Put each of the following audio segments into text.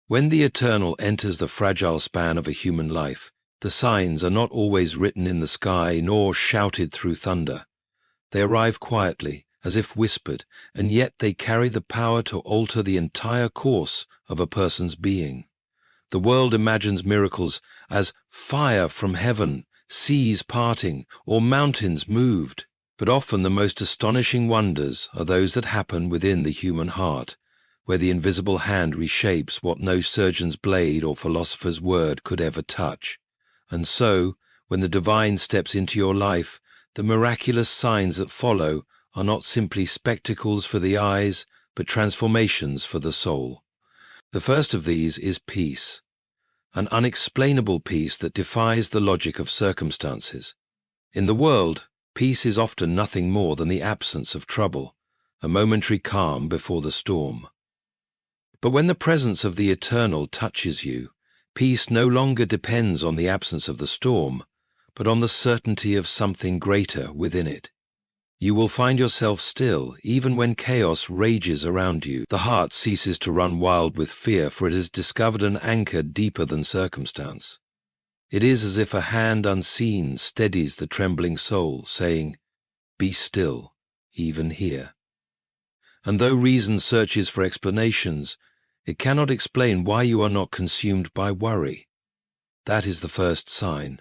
When the eternal enters the fragile span of a human life, the signs are not always written in the sky nor shouted through thunder. They arrive quietly, as if whispered, and yet they carry the power to alter the entire course of a person's being. The world imagines miracles as fire from heaven, seas parting, or mountains moved, but often the most astonishing wonders are those that happen within the human heart, where the invisible hand reshapes what no surgeon's blade or philosopher's word could ever touch. And so, when the divine steps into your life, the miraculous signs that follow are not simply spectacles for the eyes, but transformations for the soul. The first of these is peace, an unexplainable peace that defies the logic of circumstances. In the world, peace is often nothing more than the absence of trouble, a momentary calm before the storm. But when the presence of the eternal touches you, peace no longer depends on the absence of the storm, but on the certainty of something greater within it. You will find yourself still, even when chaos rages around you. The heart ceases to run wild with fear, for it has discovered an anchor deeper than circumstance. It is as if a hand unseen steadies the trembling soul, saying, "Be still, even here." And though reason searches for explanations, it cannot explain why you are not consumed by worry. That is the first sign,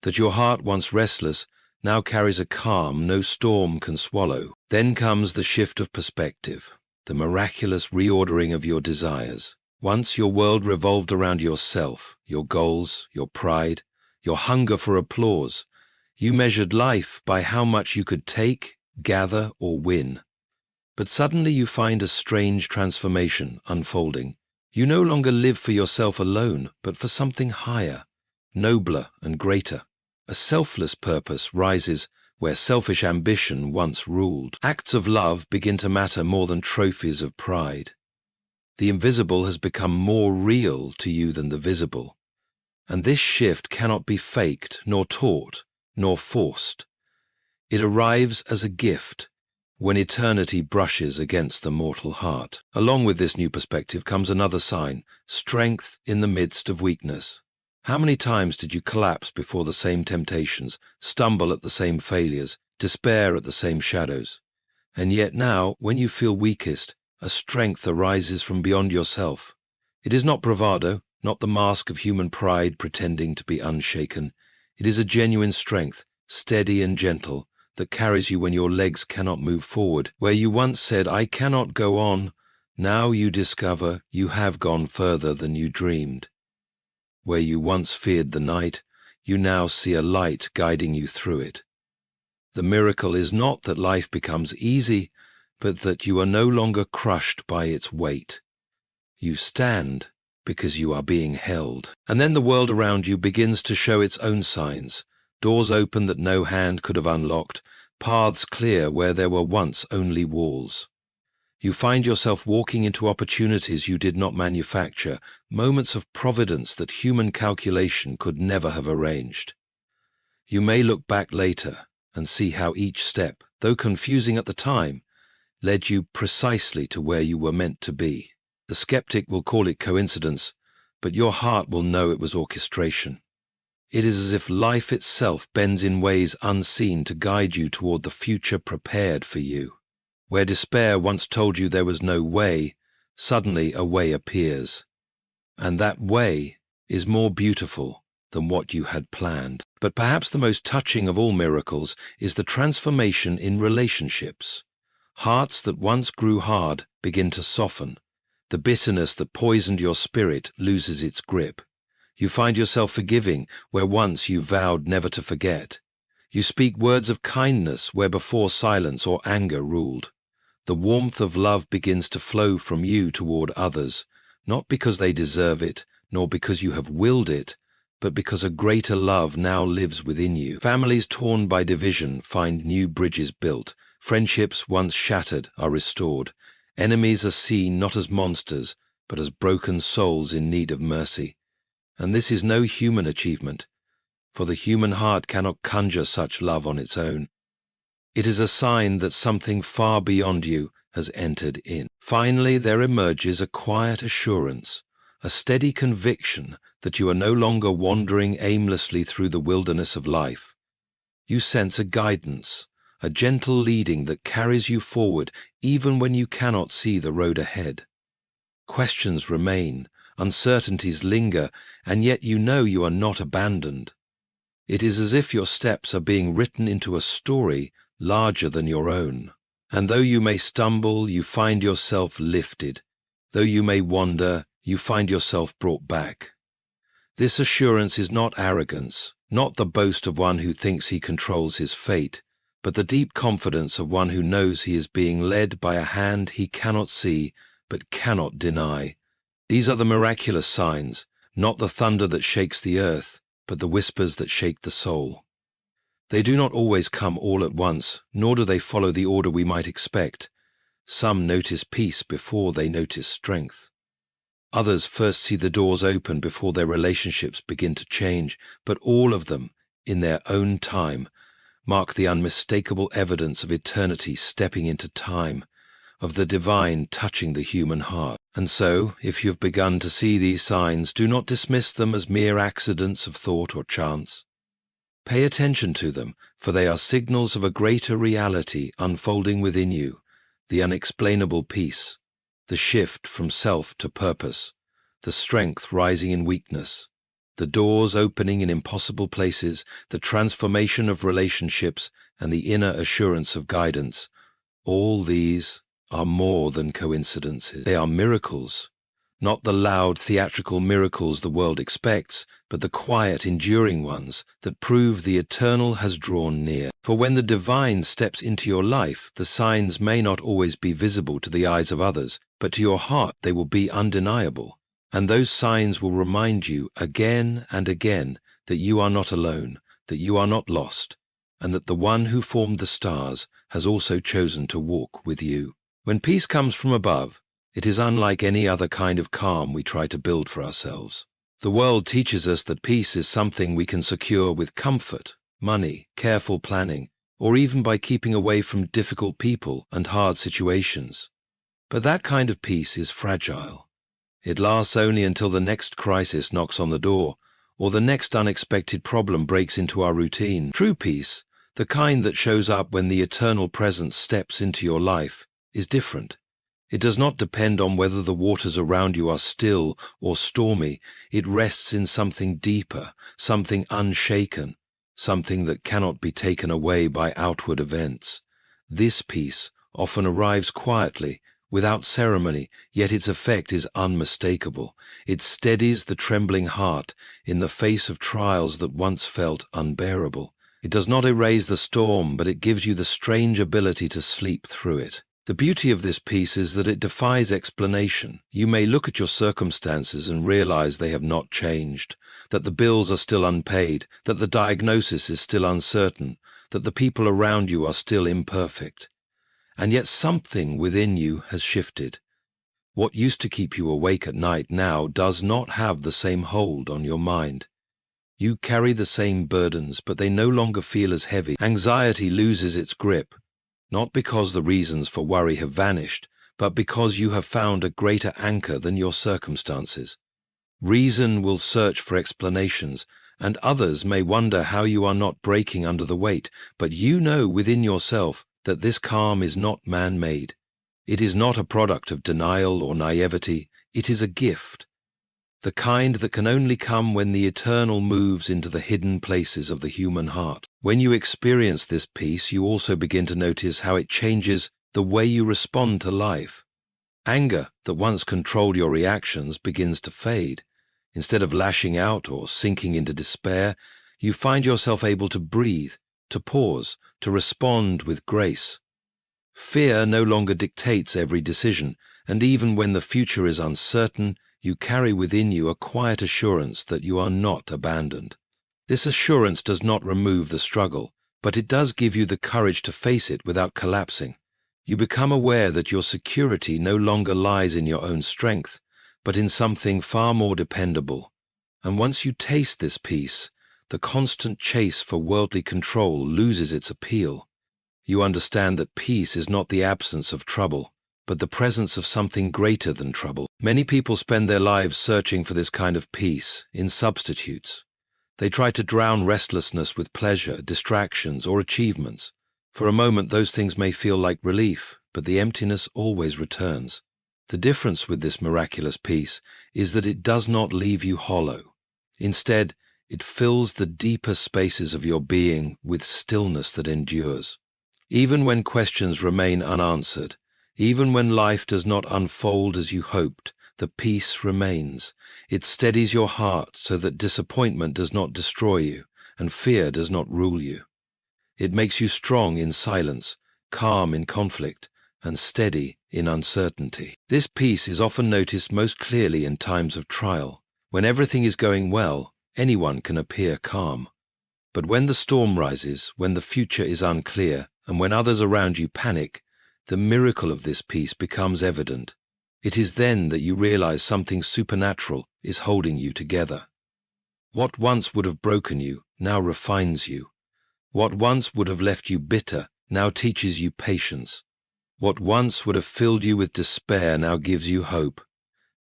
that your heart, once restless, now carries a calm no storm can swallow. Then comes the shift of perspective, the miraculous reordering of your desires. Once your world revolved around yourself, your goals, your pride, your hunger for applause. You measured life by how much you could take, gather, or win. But suddenly you find a strange transformation unfolding. You no longer live for yourself alone, but for something higher, nobler and greater. A selfless purpose rises where selfish ambition once ruled. Acts of love begin to matter more than trophies of pride. The invisible has become more real to you than the visible. And this shift cannot be faked, nor taught, nor forced. It arrives as a gift, when eternity brushes against the mortal heart. Along with this new perspective comes another sign, strength in the midst of weakness. How many times did you collapse before the same temptations, stumble at the same failures, despair at the same shadows? And yet now, when you feel weakest, a strength arises from beyond yourself. It is not bravado, not the mask of human pride pretending to be unshaken. It is a genuine strength, steady and gentle, that carries you when your legs cannot move forward. Where you once said, "I cannot go on," now you discover you have gone further than you dreamed. Where you once feared the night, you now see a light guiding you through it. The miracle is not that life becomes easy, but that you are no longer crushed by its weight. You stand because you are being held. And then the world around you begins to show its own signs. Doors open that no hand could have unlocked, paths clear where there were once only walls. You find yourself walking into opportunities you did not manufacture, moments of providence that human calculation could never have arranged. You may look back later and see how each step, though confusing at the time, led you precisely to where you were meant to be. The skeptic will call it coincidence, but your heart will know it was orchestration. It is as if life itself bends in ways unseen to guide you toward the future prepared for you. Where despair once told you there was no way, suddenly a way appears. And that way is more beautiful than what you had planned. But perhaps the most touching of all miracles is the transformation in relationships. Hearts that once grew hard begin to soften. The bitterness that poisoned your spirit loses its grip. You find yourself forgiving where once you vowed never to forget. You speak words of kindness where before silence or anger ruled. The warmth of love begins to flow from you toward others, not because they deserve it, nor because you have willed it, but because a greater love now lives within you. Families torn by division find new bridges built. Friendships once shattered are restored. Enemies are seen not as monsters, but as broken souls in need of mercy. And this is no human achievement, for the human heart cannot conjure such love on its own. It is a sign that something far beyond you has entered in. Finally, there emerges a quiet assurance, a steady conviction that you are no longer wandering aimlessly through the wilderness of life. You sense a guidance, a gentle leading that carries you forward even when you cannot see the road ahead. Questions remain, uncertainties linger, and yet you know you are not abandoned. It is as if your steps are being written into a story larger than your own. And though you may stumble, you find yourself lifted. Though you may wander, you find yourself brought back. This assurance is not arrogance, not the boast of one who thinks he controls his fate, but the deep confidence of one who knows he is being led by a hand he cannot see but cannot deny. These are the miraculous signs, not the thunder that shakes the earth, but the whispers that shake the soul. They do not always come all at once, nor do they follow the order we might expect. Some notice peace before they notice strength. Others first see the doors open before their relationships begin to change, but all of them, in their own time, mark the unmistakable evidence of eternity stepping into time, of the divine touching the human heart. And so, if you have begun to see these signs, do not dismiss them as mere accidents of thought or chance. Pay attention to them, for they are signals of a greater reality unfolding within you, the unexplainable peace, the shift from self to purpose, the strength rising in weakness, the doors opening in impossible places, the transformation of relationships, and the inner assurance of guidance. All these are more than coincidences. They are miracles, not the loud theatrical miracles the world expects, but the quiet, enduring ones that prove the eternal has drawn near. For when the divine steps into your life, the signs may not always be visible to the eyes of others, but to your heart they will be undeniable. And those signs will remind you again and again that you are not alone, that you are not lost, and that the one who formed the stars has also chosen to walk with you. When peace comes from above, it is unlike any other kind of calm we try to build for ourselves. The world teaches us that peace is something we can secure with comfort, money, careful planning, or even by keeping away from difficult people and hard situations. But that kind of peace is fragile. It lasts only until the next crisis knocks on the door, or the next unexpected problem breaks into our routine. True peace, the kind that shows up when the eternal presence steps into your life, is different. It does not depend on whether the waters around you are still or stormy. It rests in something deeper, something unshaken, something that cannot be taken away by outward events. This peace often arrives quietly, without ceremony, yet its effect is unmistakable. It steadies the trembling heart in the face of trials that once felt unbearable. It does not erase the storm, but it gives you the strange ability to sleep through it. The beauty of this peace is that it defies explanation. You may look at your circumstances and realize they have not changed, that the bills are still unpaid, that the diagnosis is still uncertain, that the people around you are still imperfect. And yet something within you has shifted. What used to keep you awake at night now does not have the same hold on your mind. You carry the same burdens, but they no longer feel as heavy. Anxiety loses its grip. Not because the reasons for worry have vanished, but because you have found a greater anchor than your circumstances. Reason will search for explanations, and others may wonder how you are not breaking under the weight, but you know within yourself that this calm is not man-made. It is not a product of denial or naivety. It is a gift, the kind that can only come when the eternal moves into the hidden places of the human heart. When you experience this peace, you also begin to notice how it changes the way you respond to life. Anger that once controlled your reactions begins to fade. Instead of lashing out or sinking into despair, you find yourself able to breathe, to pause, to respond with grace. Fear no longer dictates every decision, and even when the future is uncertain, you carry within you a quiet assurance that you are not abandoned. This assurance does not remove the struggle, but it does give you the courage to face it without collapsing. You become aware that your security no longer lies in your own strength, but in something far more dependable. And once you taste this peace, the constant chase for worldly control loses its appeal. You understand that peace is not the absence of trouble, but the presence of something greater than trouble. Many people spend their lives searching for this kind of peace in substitutes. They try to drown restlessness with pleasure, distractions, or achievements. For a moment, those things may feel like relief, but the emptiness always returns. The difference with this miraculous peace is that it does not leave you hollow. Instead, it fills the deeper spaces of your being with stillness that endures. Even when questions remain unanswered, even when life does not unfold as you hoped, the peace remains. It steadies your heart so that disappointment does not destroy you and fear does not rule you. It makes you strong in silence, calm in conflict, and steady in uncertainty. This peace is often noticed most clearly in times of trial. When everything is going well, anyone can appear calm. But when the storm rises, when the future is unclear, and when others around you panic, the miracle of this peace becomes evident. It is then that you realize something supernatural is holding you together. What once would have broken you now refines you. What once would have left you bitter now teaches you patience. What once would have filled you with despair now gives you hope.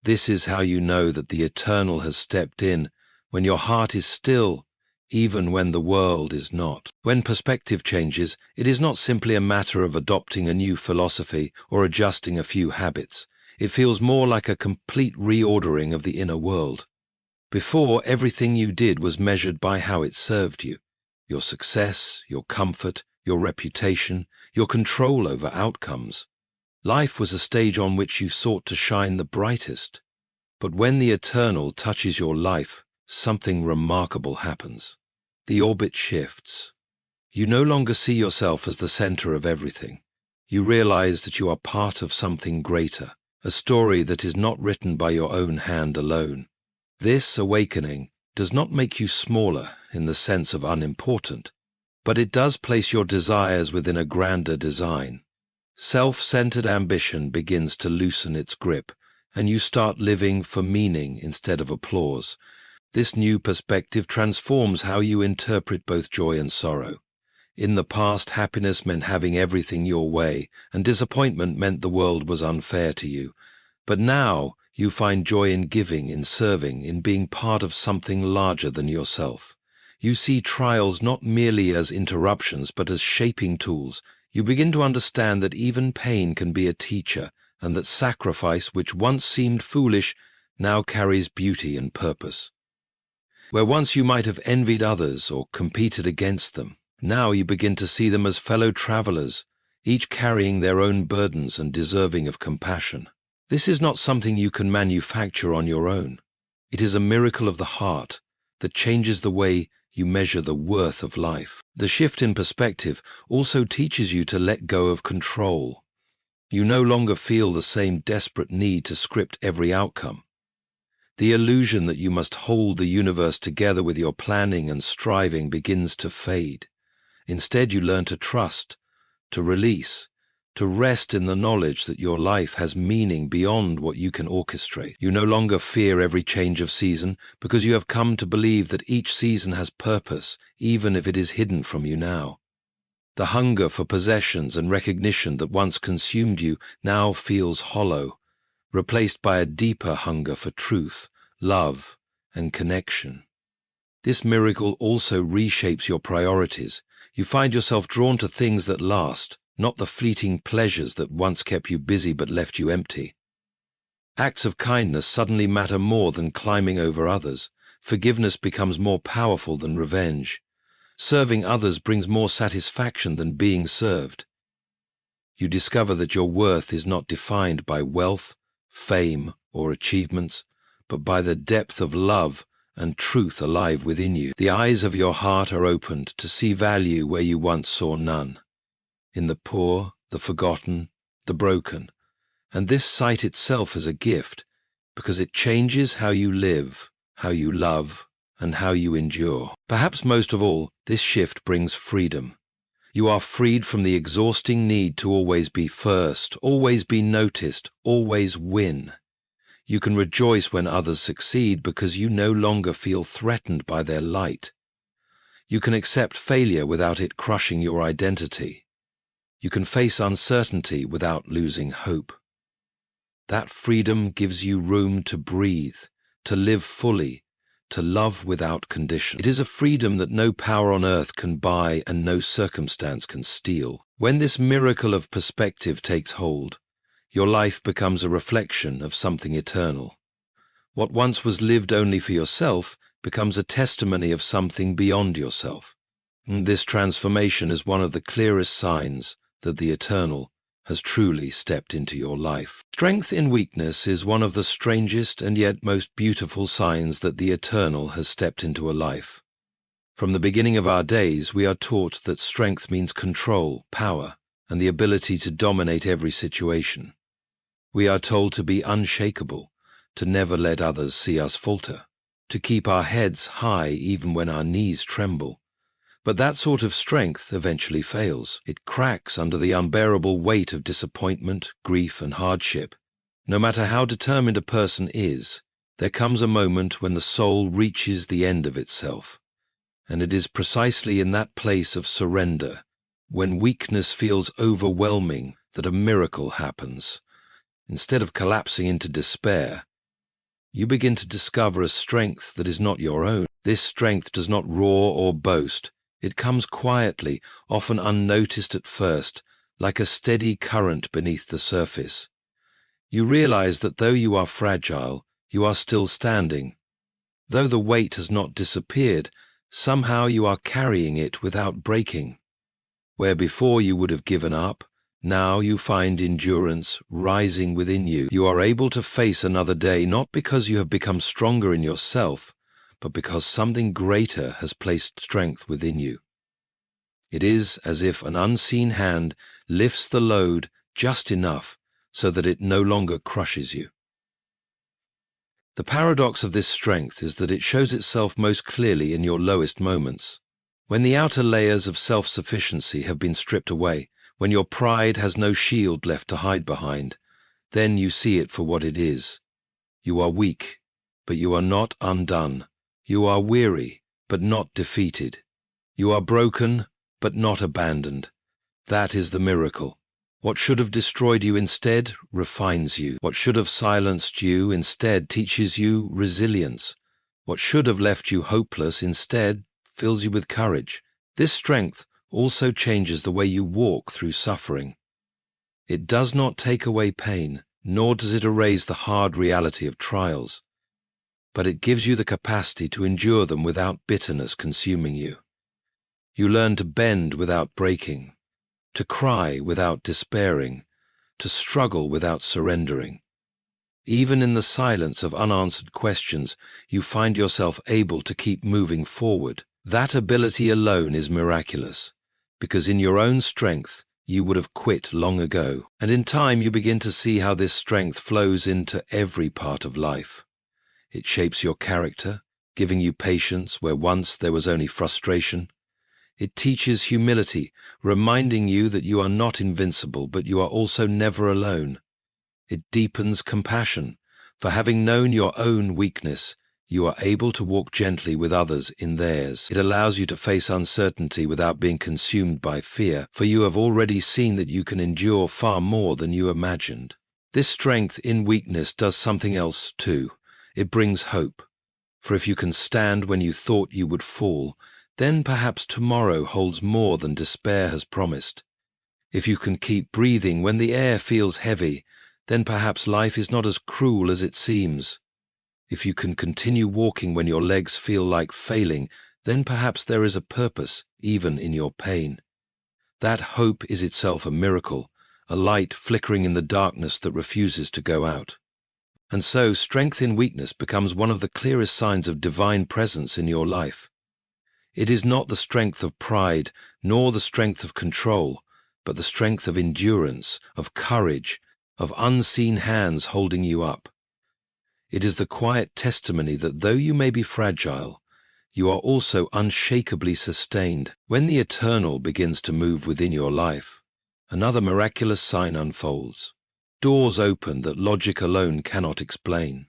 This is how you know that the eternal has stepped in, when your heart is still, even when the world is not. When perspective changes, it is not simply a matter of adopting a new philosophy or adjusting a few habits. It feels more like a complete reordering of the inner world. Before, everything you did was measured by how it served you. Your success, your comfort, your reputation, your control over outcomes. Life was a stage on which you sought to shine the brightest. But when the eternal touches your life, something remarkable happens. The orbit shifts. You no longer see yourself as the center of everything. You realize that you are part of something greater, a story that is not written by your own hand alone. This awakening does not make you smaller in the sense of unimportant, but it does place your desires within a grander design. Self-centered ambition begins to loosen its grip, and you start living for meaning instead of applause. This new perspective transforms how you interpret both joy and sorrow. In the past, happiness meant having everything your way, and disappointment meant the world was unfair to you. But now, you find joy in giving, in serving, in being part of something larger than yourself. You see trials not merely as interruptions, but as shaping tools. You begin to understand that even pain can be a teacher, and that sacrifice, which once seemed foolish, now carries beauty and purpose. Where once you might have envied others or competed against them, now you begin to see them as fellow travelers, each carrying their own burdens and deserving of compassion. This is not something you can manufacture on your own. It is a miracle of the heart that changes the way you measure the worth of life. The shift in perspective also teaches you to let go of control. You no longer feel the same desperate need to script every outcome. The illusion that you must hold the universe together with your planning and striving begins to fade. Instead, you learn to trust, to release, to rest in the knowledge that your life has meaning beyond what you can orchestrate. You no longer fear every change of season because you have come to believe that each season has purpose, even if it is hidden from you now. The hunger for possessions and recognition that once consumed you now feels hollow, replaced by a deeper hunger for truth, love, and connection. This miracle also reshapes your priorities. You find yourself drawn to things that last, not the fleeting pleasures that once kept you busy but left you empty. Acts of kindness suddenly matter more than climbing over others. Forgiveness becomes more powerful than revenge. Serving others brings more satisfaction than being served. You discover that your worth is not defined by wealth, fame, or achievements, but by the depth of love and truth alive within you. The eyes of your heart are opened to see value where you once saw none. In the poor, the forgotten, the broken. And this sight itself is a gift, because it changes how you live, how you love, and how you endure. Perhaps most of all, this shift brings freedom. You are freed from the exhausting need to always be first, always be noticed, always win. You can rejoice when others succeed because you no longer feel threatened by their light. You can accept failure without it crushing your identity. You can face uncertainty without losing hope. That freedom gives you room to breathe, to live fully, to love without condition. It is a freedom that no power on earth can buy and no circumstance can steal. When this miracle of perspective takes hold, your life becomes a reflection of something eternal. What once was lived only for yourself becomes a testimony of something beyond yourself. And this transformation is one of the clearest signs that the eternal has truly stepped into your life. Strength in weakness is one of the strangest and yet most beautiful signs that the eternal has stepped into a life. From the beginning of our days, we are taught that strength means control, power, and the ability to dominate every situation. We are told to be unshakable, to never let others see us falter, to keep our heads high even when our knees tremble. But that sort of strength eventually fails. It cracks under the unbearable weight of disappointment, grief, and hardship. No matter how determined a person is, there comes a moment when the soul reaches the end of itself. And it is precisely in that place of surrender, when weakness feels overwhelming, that a miracle happens. Instead of collapsing into despair, you begin to discover a strength that is not your own. This strength does not roar or boast. It comes quietly, often unnoticed at first, like a steady current beneath the surface. You realize that though you are fragile, you are still standing. Though the weight has not disappeared, somehow you are carrying it without breaking. Where before you would have given up, now you find endurance rising within you. You are able to face another day not because you have become stronger in yourself, but because something greater has placed strength within you. It is as if an unseen hand lifts the load just enough so that it no longer crushes you. The paradox of this strength is that it shows itself most clearly in your lowest moments. When the outer layers of self-sufficiency have been stripped away, when your pride has no shield left to hide behind, then you see it for what it is. You are weak, but you are not undone. You are weary, but not defeated. You are broken, but not abandoned. That is the miracle. What should have destroyed you instead refines you. What should have silenced you instead teaches you resilience. What should have left you hopeless instead fills you with courage. This strength also changes the way you walk through suffering. It does not take away pain, nor does it erase the hard reality of trials, but it gives you the capacity to endure them without bitterness consuming you. You learn to bend without breaking, to cry without despairing, to struggle without surrendering. Even in the silence of unanswered questions, you find yourself able to keep moving forward. That ability alone is miraculous, because in your own strength, you would have quit long ago. And in time, you begin to see how this strength flows into every part of life. It shapes your character, giving you patience where once there was only frustration. It teaches humility, reminding you that you are not invincible, but you are also never alone. It deepens compassion, for having known your own weakness, you are able to walk gently with others in theirs. It allows you to face uncertainty without being consumed by fear, for you have already seen that you can endure far more than you imagined. This strength in weakness does something else too. It brings hope. For if you can stand when you thought you would fall, then perhaps tomorrow holds more than despair has promised. If you can keep breathing when the air feels heavy, then perhaps life is not as cruel as it seems. If you can continue walking when your legs feel like failing, then perhaps there is a purpose even in your pain. That hope is itself a miracle, a light flickering in the darkness that refuses to go out. And so strength in weakness becomes one of the clearest signs of divine presence in your life. It is not the strength of pride, nor the strength of control, but the strength of endurance, of courage, of unseen hands holding you up. It is the quiet testimony that though you may be fragile, you are also unshakably sustained. When the eternal begins to move within your life, another miraculous sign unfolds. Doors open that logic alone cannot explain.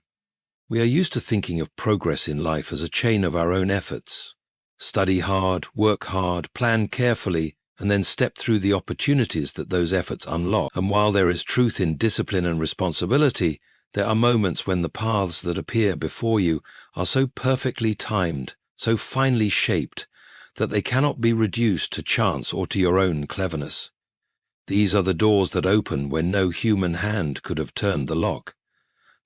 We are used to thinking of progress in life as a chain of our own efforts. Study hard, work hard, plan carefully, and then step through the opportunities that those efforts unlock. And while there is truth in discipline and responsibility, there are moments when the paths that appear before you are so perfectly timed, so finely shaped, that they cannot be reduced to chance or to your own cleverness. These are the doors that open when no human hand could have turned the lock.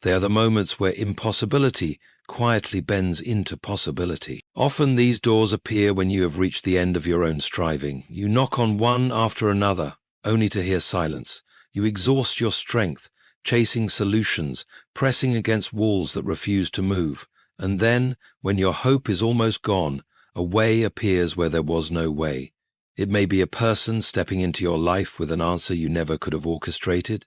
They are the moments where impossibility quietly bends into possibility. Often these doors appear when you have reached the end of your own striving. You knock on one after another, only to hear silence. You exhaust your strength, chasing solutions, pressing against walls that refuse to move. And then, when your hope is almost gone, a way appears where there was no way. It may be a person stepping into your life with an answer you never could have orchestrated.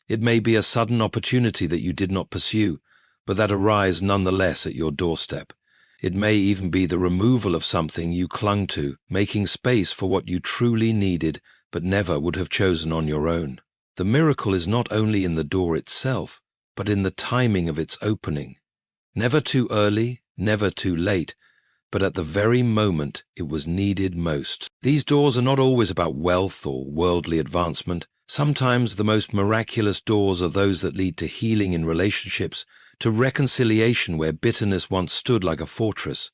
It may be a sudden opportunity that you did not pursue, but that arise nonetheless at your doorstep. It may even be the removal of something you clung to, making space for what you truly needed but never would have chosen on your own. The miracle is not only in the door itself, but in the timing of its opening. Never too early, never too late, but at the very moment it was needed most. These doors are not always about wealth or worldly advancement. Sometimes the most miraculous doors are those that lead to healing in relationships, to reconciliation where bitterness once stood like a fortress.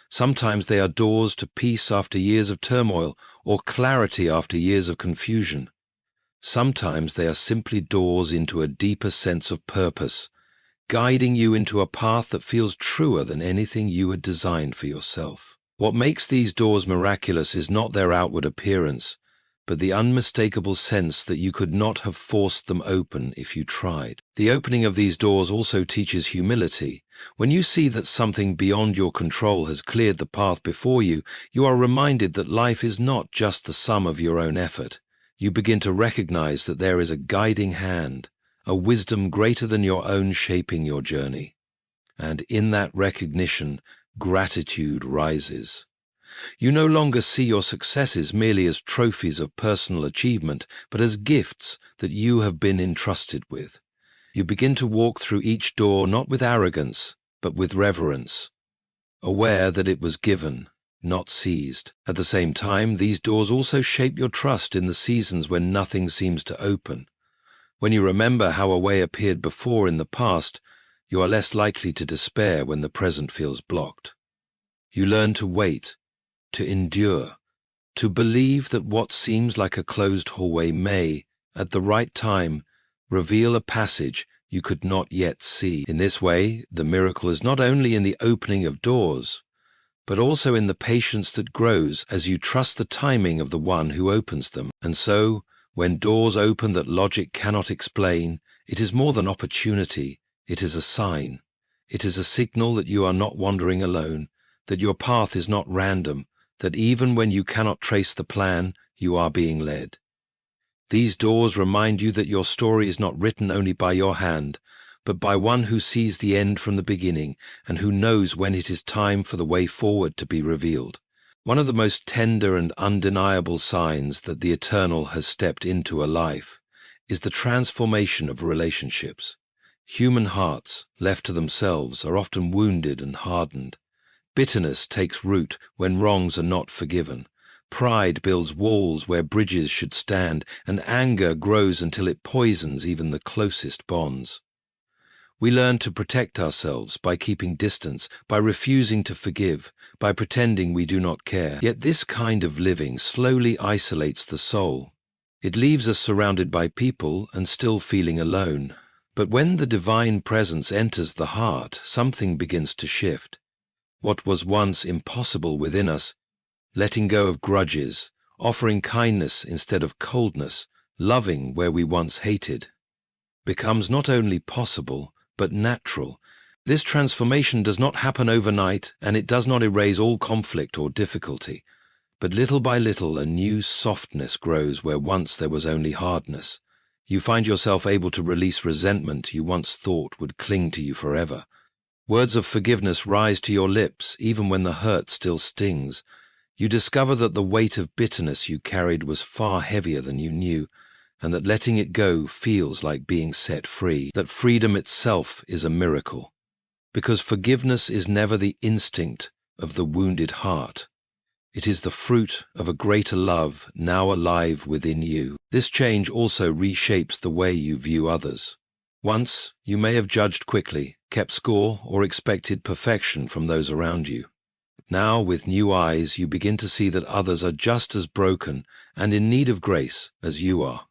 Sometimes they are doors to peace after years of turmoil, or clarity after years of confusion. Sometimes they are simply doors into a deeper sense of purpose, guiding you into a path that feels truer than anything you had designed for yourself. What makes these doors miraculous is not their outward appearance, but the unmistakable sense that you could not have forced them open if you tried. The opening of these doors also teaches humility. When you see that something beyond your control has cleared the path before you, you are reminded that life is not just the sum of your own effort. You begin to recognize that there is a guiding hand, a wisdom greater than your own shaping your journey. And in that recognition, gratitude rises. You no longer see your successes merely as trophies of personal achievement, but as gifts that you have been entrusted with. You begin to walk through each door not with arrogance, but with reverence, aware that it was given, not seized. At the same time, these doors also shape your trust in the seasons when nothing seems to open. When you remember how a way appeared before in the past, you are less likely to despair when the present feels blocked. You learn to wait, to endure, to believe that what seems like a closed hallway may, at the right time, reveal a passage you could not yet see. In this way, the miracle is not only in the opening of doors, but also in the patience that grows as you trust the timing of the one who opens them. And so, when doors open that logic cannot explain, it is more than opportunity, it is a sign. It is a signal that you are not wandering alone, that your path is not random, that even when you cannot trace the plan, you are being led. These doors remind you that your story is not written only by your hand, but by one who sees the end from the beginning and who knows when it is time for the way forward to be revealed. One of the most tender and undeniable signs that the eternal has stepped into a life is the transformation of relationships. Human hearts, left to themselves, are often wounded and hardened. Bitterness takes root when wrongs are not forgiven. Pride builds walls where bridges should stand, and anger grows until it poisons even the closest bonds. We learn to protect ourselves by keeping distance, by refusing to forgive, by pretending we do not care. Yet this kind of living slowly isolates the soul. It leaves us surrounded by people and still feeling alone. But when the divine presence enters the heart, something begins to shift. What was once impossible within us, letting go of grudges, offering kindness instead of coldness, loving where we once hated, becomes not only possible, but natural. This transformation does not happen overnight, and it does not erase all conflict or difficulty. But little by little, a new softness grows where once there was only hardness. You find yourself able to release resentment you once thought would cling to you forever. Words of forgiveness rise to your lips even when the hurt still stings. You discover that the weight of bitterness you carried was far heavier than you knew, and that letting it go feels like being set free, that freedom itself is a miracle. Because forgiveness is never the instinct of the wounded heart. It is the fruit of a greater love now alive within you. This change also reshapes the way you view others. Once, you may have judged quickly, kept score, or expected perfection from those around you. Now, with new eyes, you begin to see that others are just as broken and in need of grace as you are.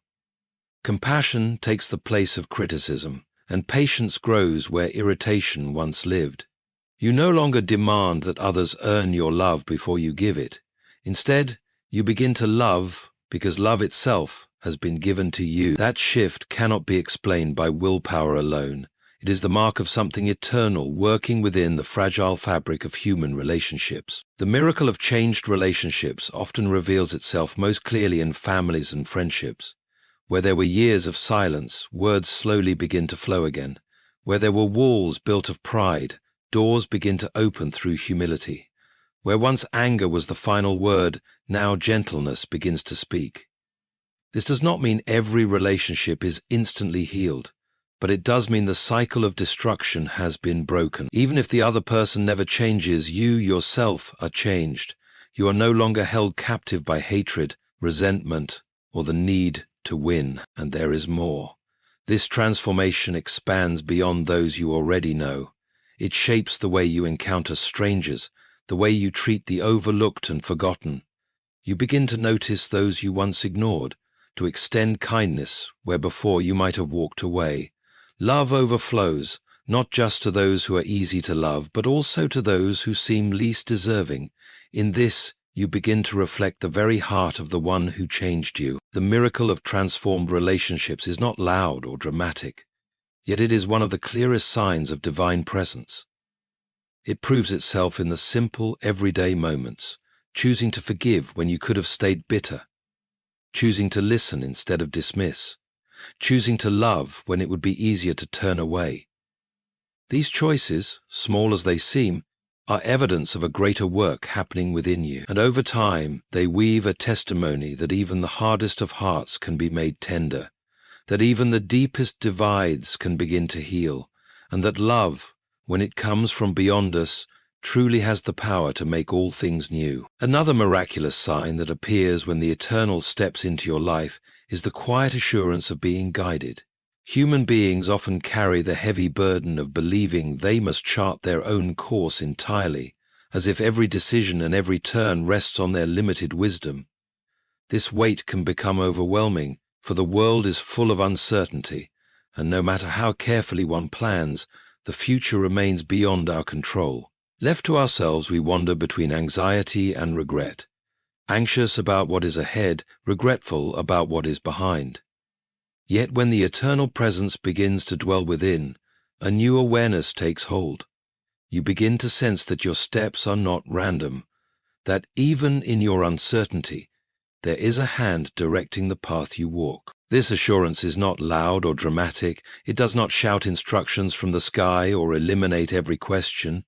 Compassion takes the place of criticism, and patience grows where irritation once lived. You no longer demand that others earn your love before you give it. Instead, you begin to love because love itself has been given to you. That shift cannot be explained by willpower alone. It is the mark of something eternal working within the fragile fabric of human relationships. The miracle of changed relationships often reveals itself most clearly in families and friendships. Where there were years of silence, words slowly begin to flow again. Where there were walls built of pride, doors begin to open through humility. Where once anger was the final word, now gentleness begins to speak. This does not mean every relationship is instantly healed, but it does mean the cycle of destruction has been broken. Even if the other person never changes, you yourself are changed. You are no longer held captive by hatred, resentment, or the need to win, and there is more. This transformation expands beyond those you already know. It shapes the way you encounter strangers, the way you treat the overlooked and forgotten. You begin to notice those you once ignored, to extend kindness where before you might have walked away. Love overflows, not just to those who are easy to love, but also to those who seem least deserving. In this, you begin to reflect the very heart of the one who changed you. The miracle of transformed relationships is not loud or dramatic, yet it is one of the clearest signs of divine presence. It proves itself in the simple, everyday moments, choosing to forgive when you could have stayed bitter, choosing to listen instead of dismiss, choosing to love when it would be easier to turn away. These choices, small as they seem, are evidence of a greater work happening within you, and over time they weave a testimony that even the hardest of hearts can be made tender, that even the deepest divides can begin to heal, and that love, when it comes from beyond us, truly has the power to make all things new. Another miraculous sign that appears when the Eternal steps into your life is the quiet assurance of being guided. Human beings often carry the heavy burden of believing they must chart their own course entirely, as if every decision and every turn rests on their limited wisdom. This weight can become overwhelming, for the world is full of uncertainty, and no matter how carefully one plans, the future remains beyond our control. Left to ourselves, we wander between anxiety and regret, anxious about what is ahead, regretful about what is behind. Yet when the Eternal Presence begins to dwell within, a new awareness takes hold. You begin to sense that your steps are not random, that even in your uncertainty, there is a hand directing the path you walk. This assurance is not loud or dramatic. It does not shout instructions from the sky or eliminate every question.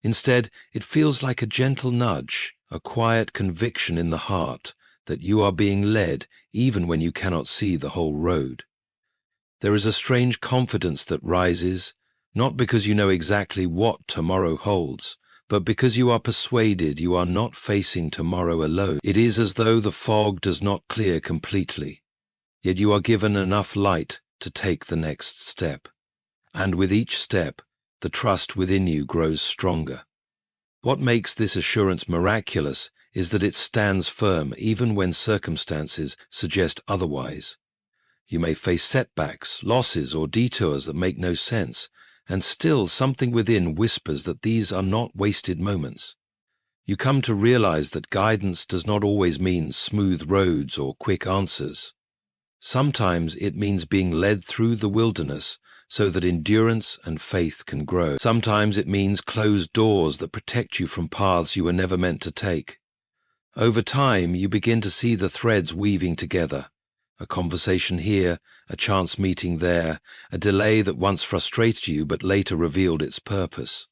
Instead, it feels like a gentle nudge, a quiet conviction in the heart that you are being led even when you cannot see the whole road. There is a strange confidence that rises, not because you know exactly what tomorrow holds, but because you are persuaded you are not facing tomorrow alone. It is as though the fog does not clear completely, yet you are given enough light to take the next step. And with each step, the trust within you grows stronger. What makes this assurance miraculous is that it stands firm even when circumstances suggest otherwise. You may face setbacks, losses, or detours that make no sense, and still something within whispers that these are not wasted moments. You come to realize that guidance does not always mean smooth roads or quick answers. Sometimes it means being led through the wilderness so that endurance and faith can grow. Sometimes it means closed doors that protect you from paths you were never meant to take. Over time, you begin to see the threads weaving together. A conversation here, a chance meeting there, a delay that once frustrated you but later revealed its purpose.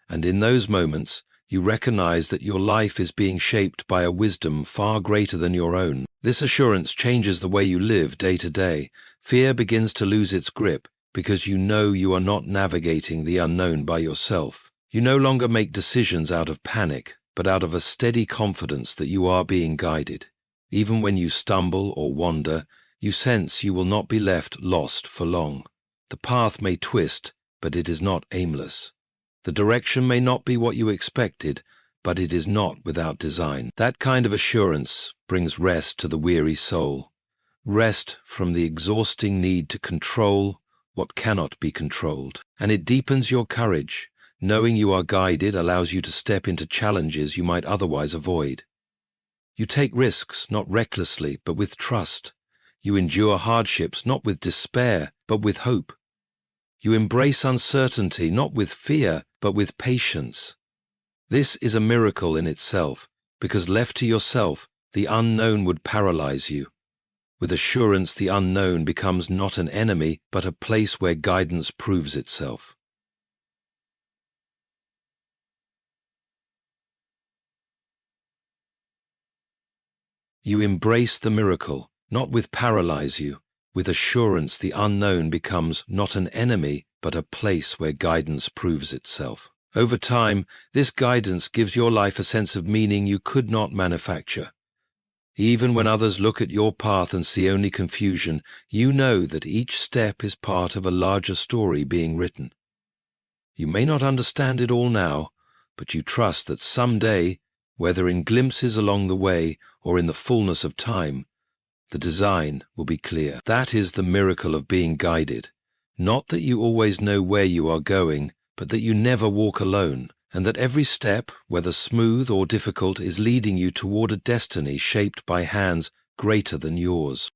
And in those moments, you recognize that your life is being shaped by a wisdom far greater than your own. This assurance changes the way you live day to day. Fear begins to lose its grip because you know you are not navigating the unknown by yourself. You no longer make decisions out of panic, but out of a steady confidence that you are being guided. Even when you stumble or wander, you sense you will not be left lost for long. The path may twist, but it is not aimless. The direction may not be what you expected, but it is not without design. That kind of assurance brings rest to the weary soul. Rest from the exhausting need to control what cannot be controlled. And it deepens your courage. Knowing you are guided allows you to step into challenges you might otherwise avoid. You take risks, not recklessly, but with trust. You endure hardships, not with despair, but with hope. You embrace uncertainty, not with fear, but with patience. This is a miracle in itself, because left to yourself, the unknown would paralyze you. With assurance, the unknown becomes not an enemy, but a place where guidance proves itself. You embrace the miracle, not with paralyze you. With assurance, the unknown becomes not an enemy, but a place where guidance proves itself. Over time, this guidance gives your life a sense of meaning you could not manufacture. Even when others look at your path and see only confusion, you know that each step is part of a larger story being written. You may not understand it all now, but you trust that someday, whether in glimpses along the way or in the fullness of time, the design will be clear. That is the miracle of being guided. Not that you always know where you are going, but that you never walk alone, and that every step, whether smooth or difficult, is leading you toward a destiny shaped by hands greater than yours.